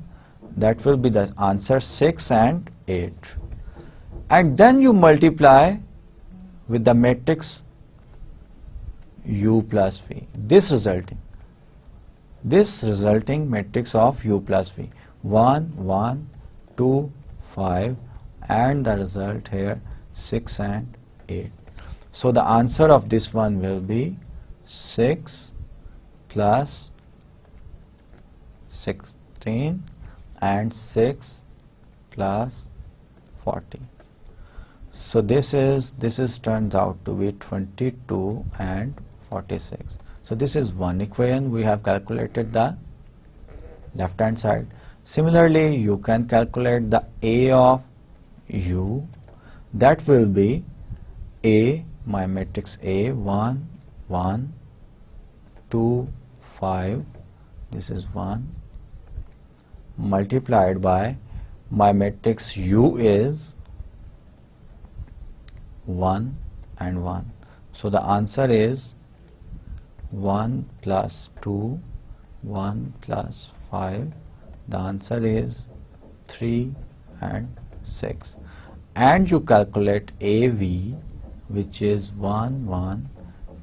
that will be the answer 6 and 8. And then you multiply with the matrix U plus V. This resulting matrix of U plus V. 1, 1, 2, 5 and the result here 6 and 8. So the answer of this one will be 6 plus 16 and 6 plus 40. So this turns out to be 22 and 46. So this is one equation. We have calculated the left hand side. Similarly, you can calculate the A of U. That will be A, my matrix A, 1, 1, 2, 5, this is 1, multiplied by my matrix U is 1 and 1. So the answer is 1 plus 2, 1 plus 5. The answer is 3 and 6. And you calculate AV, which is 1, 1,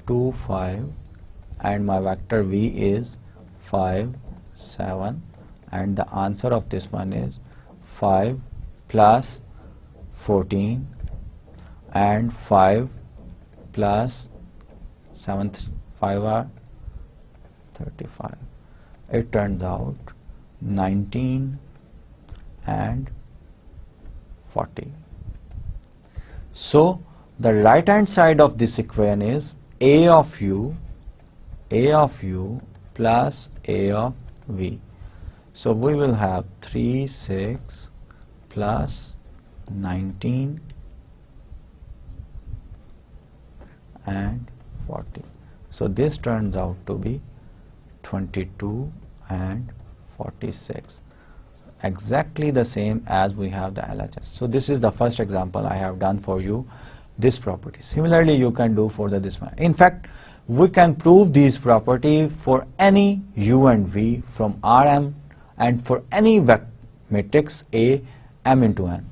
2, 5, and my vector V is 5, 7, and the answer of this one is 5 plus 14 and 5 plus 7, 5 are 35. It turns out 19 and 40. So the right hand side of this equation is A of U plus A of V. So we will have 3, 6 plus 19 and 40. So this turns out to be 22 and 46. Exactly the same as we have the LHS. So this is the first example I have done for you, this property. Similarly, you can do for this one. In fact, we can prove these property for any U and V from Rm and for any matrix A m into n.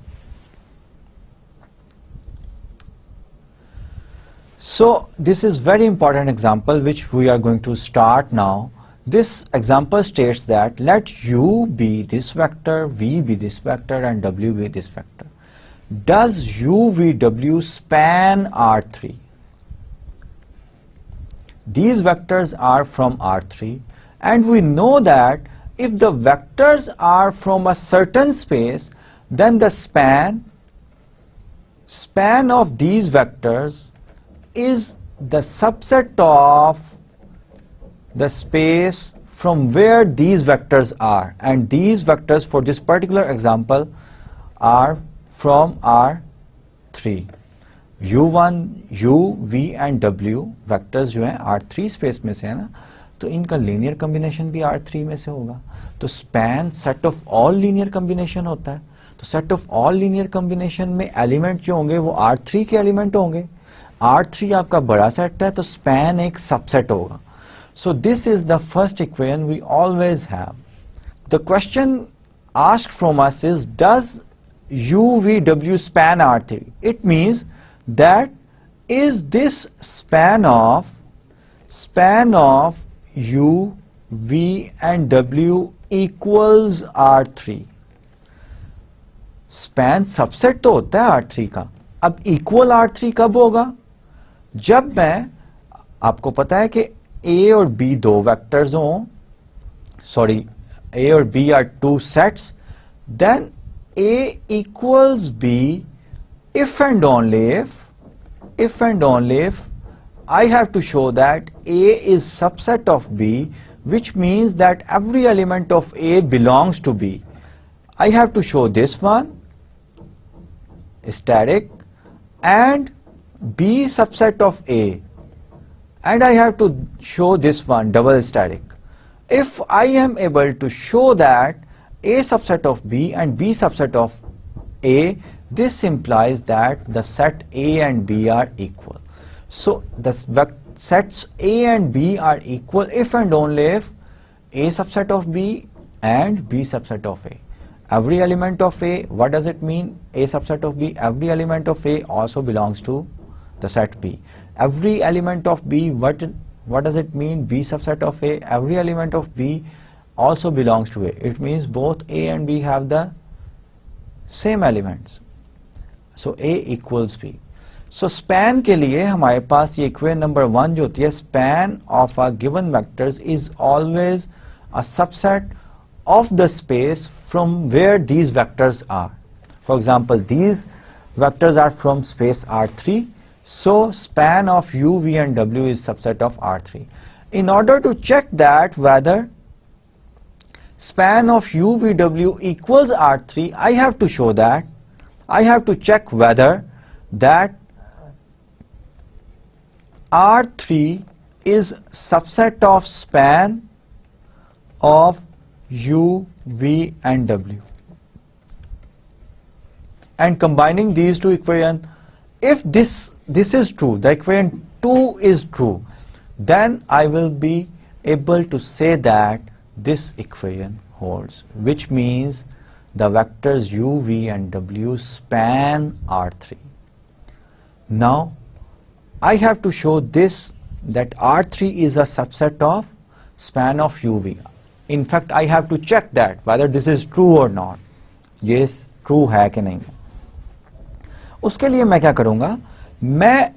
So this is very important example which we are going to start now. This example states that let U be this vector, V be this vector and W be this vector. Does U, V, W span R3? These vectors are from R3 and we know that if the vectors are from a certain space, then the span of these vectors is the subset of the space from where these vectors are, and these vectors for this particular example are from R3. U1, U, V and W vectors जो हैं R3 space में से है ना, तो इनका linear combination भी R3 में से होगा. तो span set of all linear combination होता है. तो set of all linear combination में एलिमेंट जो होंगे वो R3 के एलिमेंट होंगे. R3 आपका बड़ा सेट है तो स्पैन एक सबसेट होगा. So this is the first equation we always have. The question asked from us is, does U, V, W span R3? It means that is this span of U, V and W equals R3? Span subset तो होता है R3 का. अब equal R3 कब होगा? जब मैं, आपको पता है कि A और B दो वेक्टर्स हों, सॉरी A और B are two sets, then A equals B if and only if I have to show that A is subset of B, which means that every element of A belongs to B. I have to show this one static and B subset of A, and I have to show this one double static. If I am able to show that A subset of B and B subset of A, this implies that the set A and B are equal. So the sets A and B are equal if and only if A subset of B and B subset of A. Every element of A, what does it mean? A subset of B, every element of A also belongs to the set B. Every element of B, what does it mean? B subset of A, every element of B also belongs to A. It means both A and B have the same elements. So A equals B. So span के लिए हमारे पास ये equation number 1 जो होती है, span of a given vectors is always a subset of the space from where these vectors are. For example, these vectors are from space R3, so span of U, V and W is subset of R3. In order to check that whether span of U, V, W equals R3, I have to show that, I have to check whether that R3 is subset of span of U, V and W. And combining these two equations, if this is true, the equation 2 is true, then I will be able to say that this equation holds, which means the vectors U, V and W span R3. Now I have to show this, that R3 is a subset of span of U, V. In fact, I have to check that whether this is true or not. Yes, true है कि नहीं. उसके लिए मैं क्या करूँगा? मैं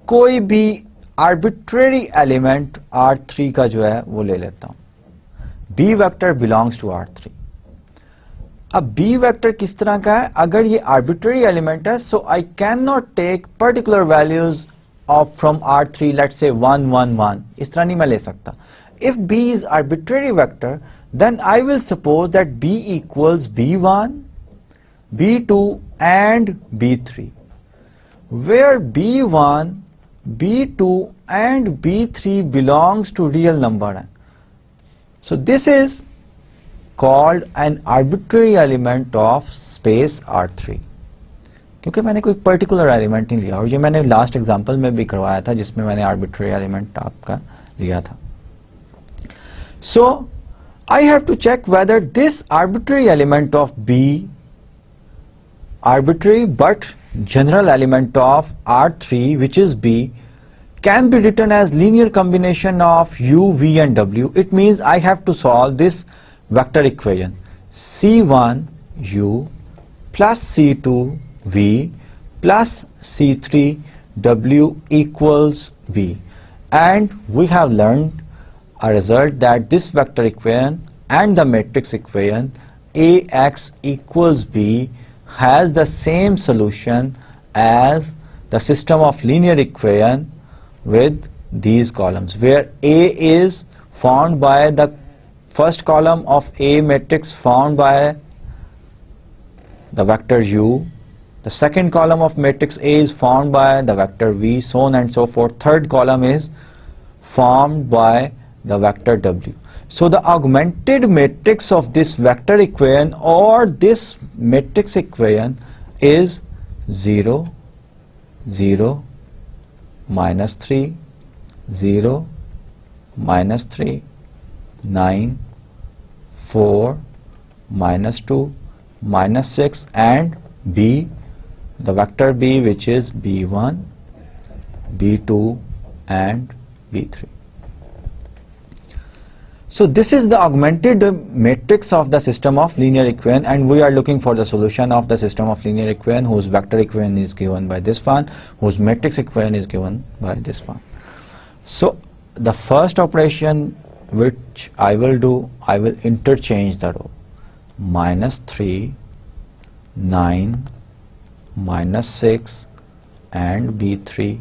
कोई भी arbitrary element R3 का जो है वो ले लेता हूँ. B vector belongs to R3. अब B vector किस तरह का है? अगर ये arbitrary element है, so I cannot take particular values of from R3, let's say 1, 1, 1. इस तरह नहीं मैं ले सकता. If B is arbitrary vector, then I will suppose that B equals B1, B2 and B3, where B1, B2 and B3 belongs to real number. So this is called an arbitrary element of space R3. क्योंकि मैंने कोई particular element नहीं लिया, और ये मैंने last example में भी करवाया था जिसमें मैंने आर्बिट्रेरी एलिमेंट आपका लिया था. So I have to check whether this arbitrary element of B, arbitrary but general element of R3, which is B, can be written as linear combination of U, V and W. It means I have to solve this vector equation C1 U plus C2 V plus C3 W equals B, and we have learned a result that this vector equation and the matrix equation AX equals B has the same solution as the system of linear equation with these columns, where A is found by the first column of A matrix found by the vector U, the second column of matrix A is formed by the vector V, so on and so forth. Third column is formed by the vector W. So the augmented matrix of this vector equation or this matrix equation is 0, 0, minus 3, 0, minus 3, 9, 4, minus 2, minus 6 and B, the vector B, which is B1, B2 and B3. So this is the augmented matrix of the system of linear equation, and we are looking for the solution of the system of linear equation whose vector equation is given by this one, whose matrix equation is given by this one. So the first operation which I will do, I will interchange the row. Minus 3, 9, minus 6 and B3,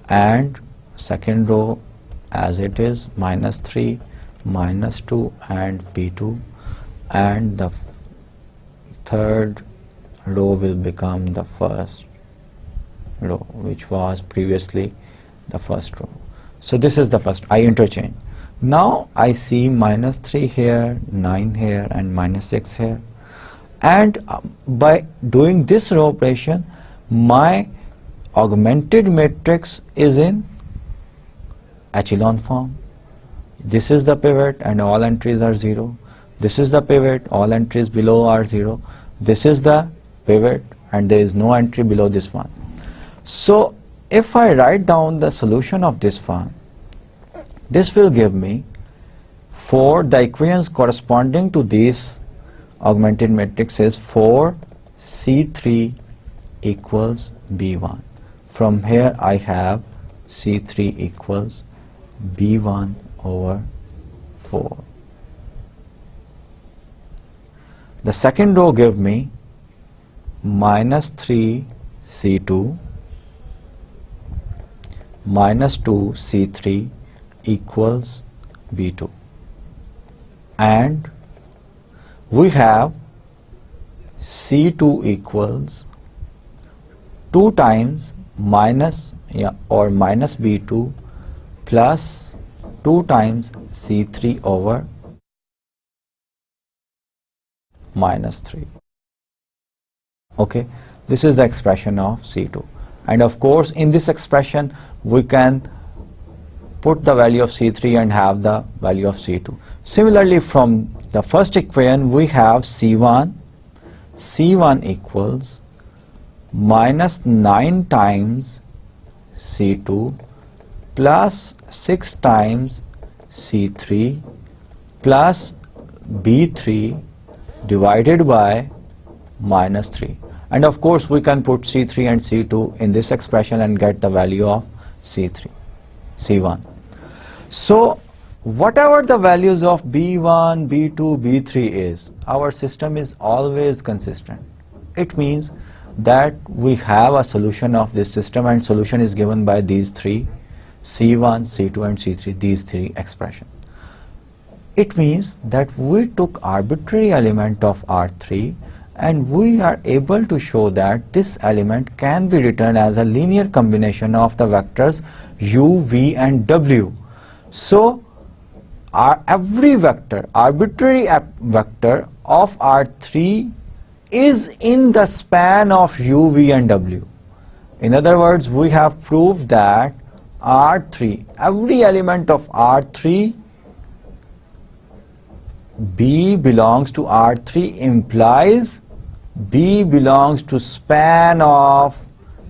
and second row as it is minus 3, minus 2 and B2, and the third row will become the first row, which was previously the first row. So this is the first, I interchange. Now I see -3 here, 9 here, and -6 here. And by doing this row operation, my augmented matrix is in echelon form. This is the pivot and all entries are 0. This is the pivot, all entries below are 0. This is the pivot and there is no entry below this one. So if I write down the solution of this one, this will give me for the equations corresponding to this augmented matrix is 4 C3 equals B1. From here I have C3 equals B1 over 4. The second row give me -3 C2 -2 C3 equals B2. And we have C2 equals 2 times minus B2 plus 2 times C3 over -3. Okay, this is the expression of C2. And of course in this expression we can put the value of C3 and have the value of C2. Similarly, from the first equation we have C1 equals -9 times C2 plus 6 times C3 plus B3 divided by -3. And of course we can put C3 and C2 in this expression and get the value of C1. So whatever the values of B1, B2, B3 is, our system is always consistent. It means that we have a solution of this system and solution is given by these three, C1, C2 and C3, these three expressions. It means that we took arbitrary element of R3 and we are able to show that this element can be written as a linear combination of the vectors u, v and w. So every vector, arbitrary vector of R3 is in the span of u, v and w. In other words, we have proved that R3, every element of R3, B belongs to R3 implies B belongs to span of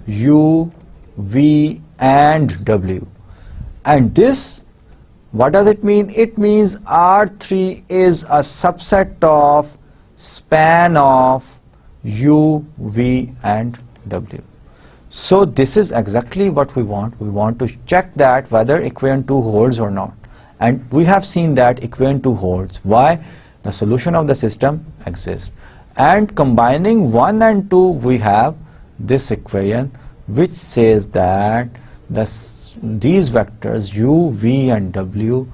u, v and w. And this, what does it mean? It means R3 is a subset of span of u, v and w. So this is exactly what we want. We want to check that whether equation 2 holds or not. And we have seen that equation 2 holds. Why? The solution of the system exists. And combining 1 and 2, we have this equation which says that these vectors u, v and w,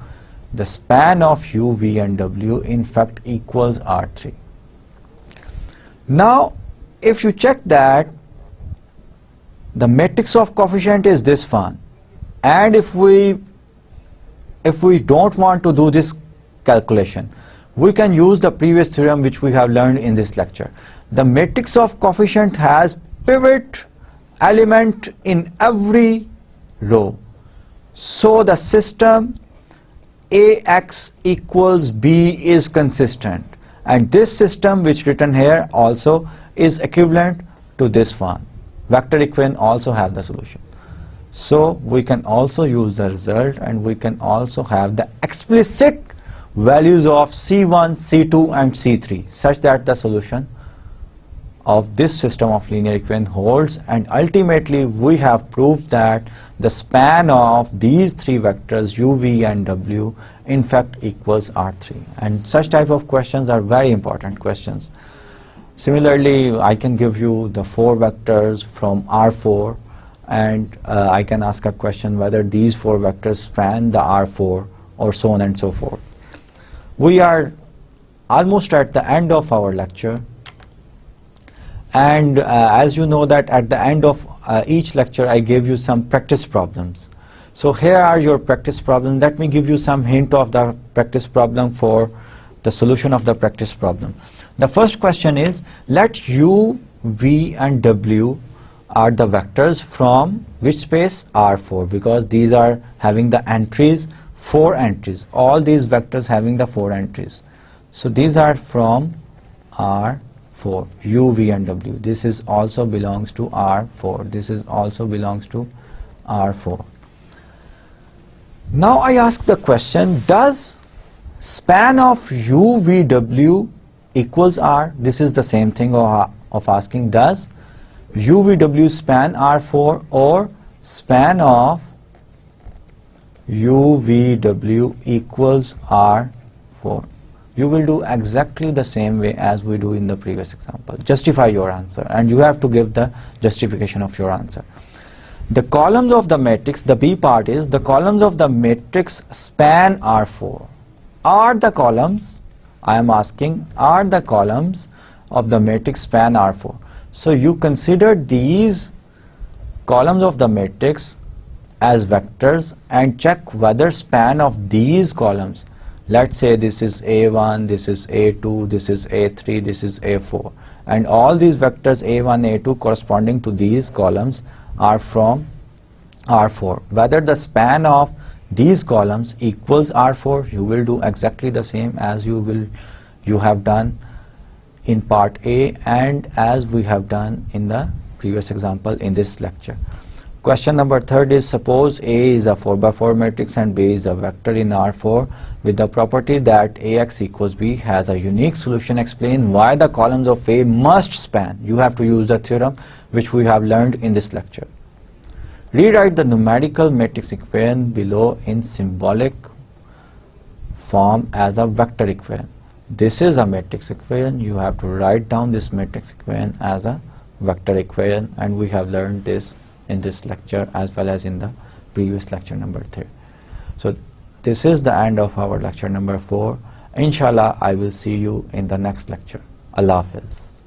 the span of u, v and w in fact equals R3. Now if you check that the matrix of coefficient is this one, and if we don't want to do this calculation, we can use the previous theorem which we have learned in this lecture. The matrix of coefficient has pivot element in every row. So the system AX equals B is consistent, and this system which written here also is equivalent to this one. Vector equation also have the solution. So we can also use the result and we can also have the explicit values of C1, C2 and C3 such that the solution of this system of linear equation holds, and ultimately we have proved that the span of these three vectors u, v and w in fact equals R3. And such type of questions are very important questions. Similarly, I can give you the 4 vectors from R4 and I can ask a question whether these 4 vectors span the R4 or so on and so forth. We are almost at the end of our lecture. And as you know that at the end of each lecture I gave you some practice problems. So here are your practice problems. Let me give you some hint of the practice problem for the solution of the practice problem. The first question is, let U, V and W are the vectors from which space? R4, because these are having the entries, 4 entries. All these vectors having the 4 entries. So these are from R4, U, V and W. This is also belongs to R4. This is also belongs to R4. Now I ask the question, does span of U, V, W equals R? This is the same thing of asking, does U, V, W span R4 or span of U, V, W equals R4? You will do exactly the same way as we do in the previous example. Justify your answer, and you have to give the justification of your answer. The columns of the matrix, the B part is, the columns of the matrix span R4. Are the columns, I am asking, are the columns of the matrix span R4? So you consider these columns of the matrix as vectors and check whether span of these columns, let's say this is A1, this is A2, this is A3, this is A4, and all these vectors A1, A2 corresponding to these columns are from R4. Whether the span of these columns equals R4, you will do exactly the same as you have done in part A and as we have done in the previous example in this lecture. Question number 3 is, suppose A is a 4×4 matrix and B is a vector in R4 with the property that AX equals B has a unique solution. Explain why the columns of A must span. You have to use the theorem which we have learned in this lecture. Rewrite the numerical matrix equation below in symbolic form as a vector equation. This is a matrix equation. You have to write down this matrix equation as a vector equation, and we have learned this in this lecture as well as in the previous lecture number 3. So this is the end of our lecture number 4. Inshallah, I will see you in the next lecture. Allah Hafiz.